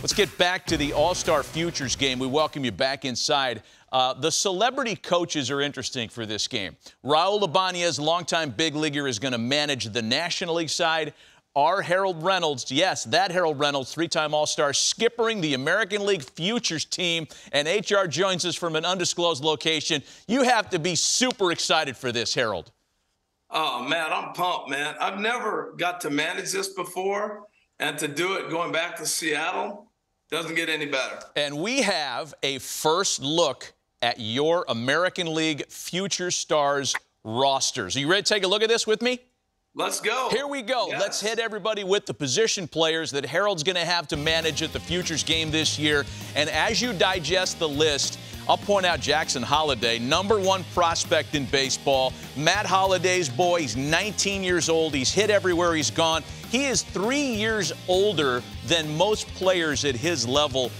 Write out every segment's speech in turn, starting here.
Let's get back to the All-Star Futures game. We welcome you back inside. The celebrity coaches are interesting for this game. Raul Ibanez, longtime big leaguer, is going to manage the National League side. Our Harold Reynolds, yes, that Harold Reynolds, three-time All-Star, skippering the American League Futures team, and HR joins us from an undisclosed location. You have to be super excited for this, Harold. Oh, man, I'm pumped, man. I've never got to manage this before, and to do it going back to Seattle doesn't get any better. And we have a first look at your American League Future Stars rosters. Are you ready to take a look at this with me? Let's go. Here we go. Yes. Let's hit everybody with the position players that Harold's going to have to manage at the Futures game this year. And as you digest the list, I'll point out Jackson Holliday, #1 prospect in baseball. Matt Holliday's boy. He's 19 years old. He's hit everywhere he's gone. He is 3 years older than most players at his level,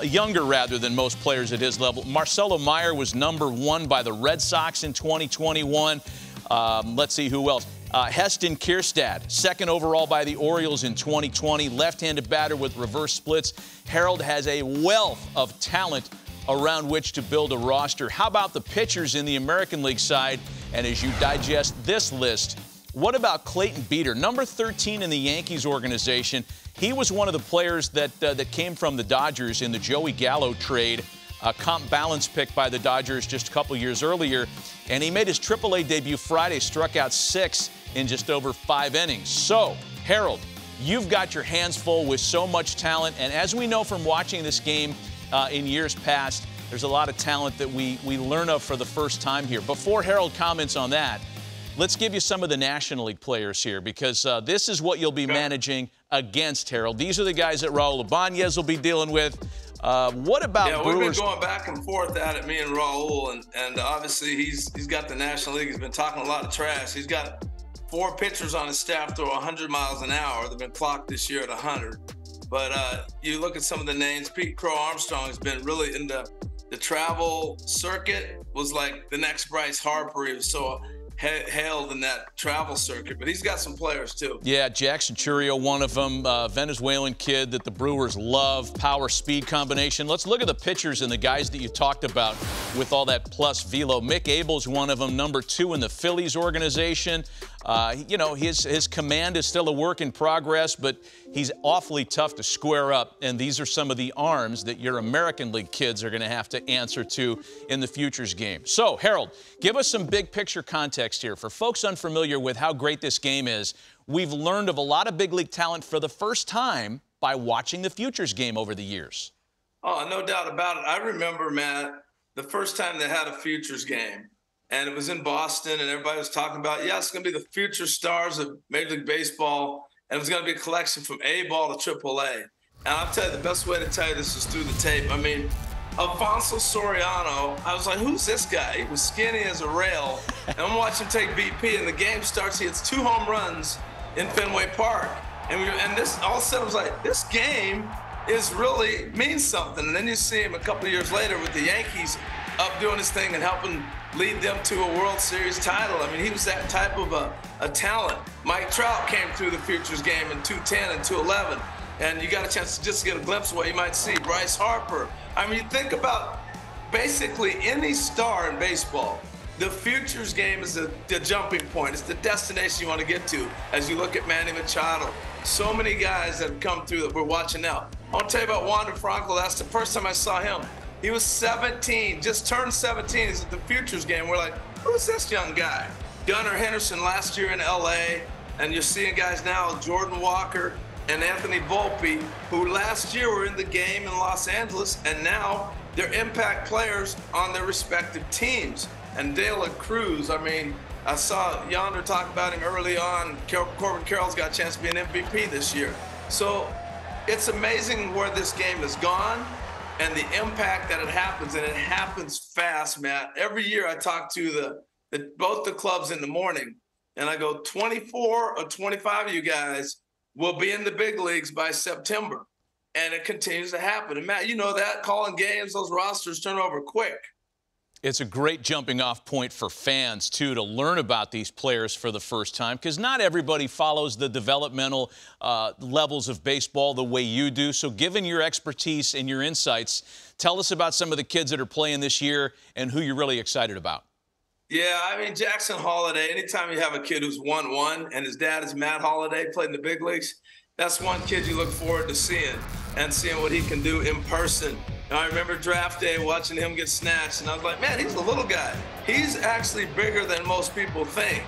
younger rather than most players at his level. Marcelo Meyer was #1 by the Red Sox in 2021. Let's see who else. Heston Kierstad, 2nd overall by the Orioles in 2020, left-handed batter with reverse splits. Harold has a wealth of talent around which to build a roster. How about the pitchers in the American League side? And as you digest this list, what about Clayton Beeter, #13 in the Yankees organization? He was one of the players that came from the Dodgers in the Joey Gallo trade, a comp balance pick by the Dodgers just a couple years earlier. And he made his AAA debut Friday, struck out 6 in just over 5 innings. So, Harold, you've got your hands full with so much talent. And as we know from watching this game in years past, there's a lot of talent that we learn of for the first time here. Before Harold comments on that, let's give you some of the National League players here, because this is what you'll be managing against, Harold. These are the guys that Raul Ibanez will be dealing with. What about Brewers? We've been going back and forth at it, me and Raul, and obviously he's got the National League. He's been talking a lot of trash. He's got 4 pitchers on his staff throw 100 miles an hour. They've been clocked this year at 100. But you look at some of the names. Pete Crow Armstrong has been really in the travel circuit, was like the next Bryce Harper. He was so hailed in that travel circuit, but he's got some players too. Yeah, Jackson Churio, one of them, Venezuelan kid that the Brewers love, power-speed combination. Let's look at the pitchers and the guys that you talked about with all that plus velo. Mick Abel's one of them, #2 in the Phillies organization. You know, his command is still a work in progress, but he's awfully tough to square up, and these are some of the arms that your American League kids are going to have to answer to in the Futures game. So, Harold, give us some big picture context here. For folks unfamiliar with how great this game is, we've learned of a lot of big league talent for the first time by watching the Futures game over the years. Oh, no doubt about it. I remember, Matt, the first time they had a Futures game. And it was in Boston, and everybody was talking about, yeah, it's going to be the future stars of Major League Baseball, and it was going to be a collection from A-ball to AAA. And I'll tell you, the best way to tell you this is through the tape. I mean, Alfonso Soriano, I was like, who's this guy? He was skinny as a rail. And I'm watching him take BP, and the game starts. He hits 2 home runs in Fenway Park. And this, all of a sudden, I was like, this game is really means something. And then you see him a couple of years later with the Yankees up doing his thing and helping lead them to a World Series title. I mean, he was that type of a talent. Mike Trout came through the Futures game in 210 and 211, and you got a chance to just get a glimpse of what you might see. Bryce Harper. I mean, you think about basically any star in baseball, the Futures game is the jumping point. It's the destination you want to get to as you look at Manny Machado. So many guys that have come through that we're watching now. I'll tell you about Wander Franco. That's the first time I saw him. He was 17, just turned 17. He's at the Futures game. We're like, who's this young guy? Gunnar Henderson last year in LA, and you're seeing guys now, Jordan Walker and Anthony Volpe, who last year were in the game in Los Angeles, and now they're impact players on their respective teams. And Dale and CRUZ, I mean, I saw Yonder talk about him early on. Corbin Carroll's got a chance to be an MVP this year. So it's amazing where this game has gone and the impact that it happens, and it happens fast, Matt. Every year I talk to both the clubs in the morning, and I go, 24 or 25 of you guys will be in the big leagues by September, and it continues to happen. And Matt, you know that, calling games, those rosters turn over quick. It's a great jumping off point for fans, too, to learn about these players for the first time, because not everybody follows the developmental levels of baseball the way you do. So given your expertise and your insights, tell us about some of the kids that are playing this year and who you're really excited about. Yeah, I mean, Jackson Holliday, anytime you have a kid who's 1-1 and his dad is Matt Holliday, played in the big leagues, that's one kid you look forward to seeing and seeing what he can do in person. And I remember draft day watching him get snatched, and I was like, man, he's a little guy. He's actually bigger than most people think.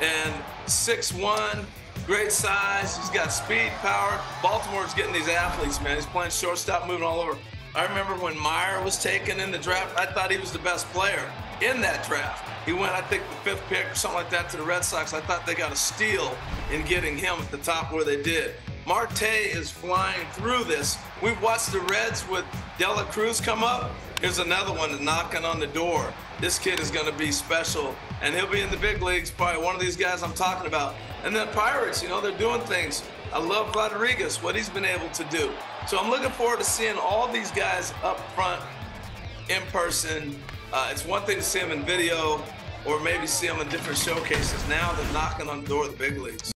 And 6'1", great size. He's got speed, power. Baltimore's getting these athletes, man. He's playing shortstop, moving all over. I remember when Meyer was taken in the draft, I thought he was the best player in that draft. He went, I think, the 5th pick or something like that to the Red Sox. I thought they got a steal in getting him at the top where they did. Marte is flying through this. We've watched the Reds with CRUZ come up. Here's another one knocking on the door. This kid is going to be special, and he'll be in the big leagues, probably one of these guys I'm talking about. And then Pirates, you know, they're doing things. I love Rodriguez, what he's been able to do. So I'm looking forward to seeing all these guys up front in person. It's one thing to see them in video or maybe see them in different showcases. Now they're knocking on the door of the big leagues.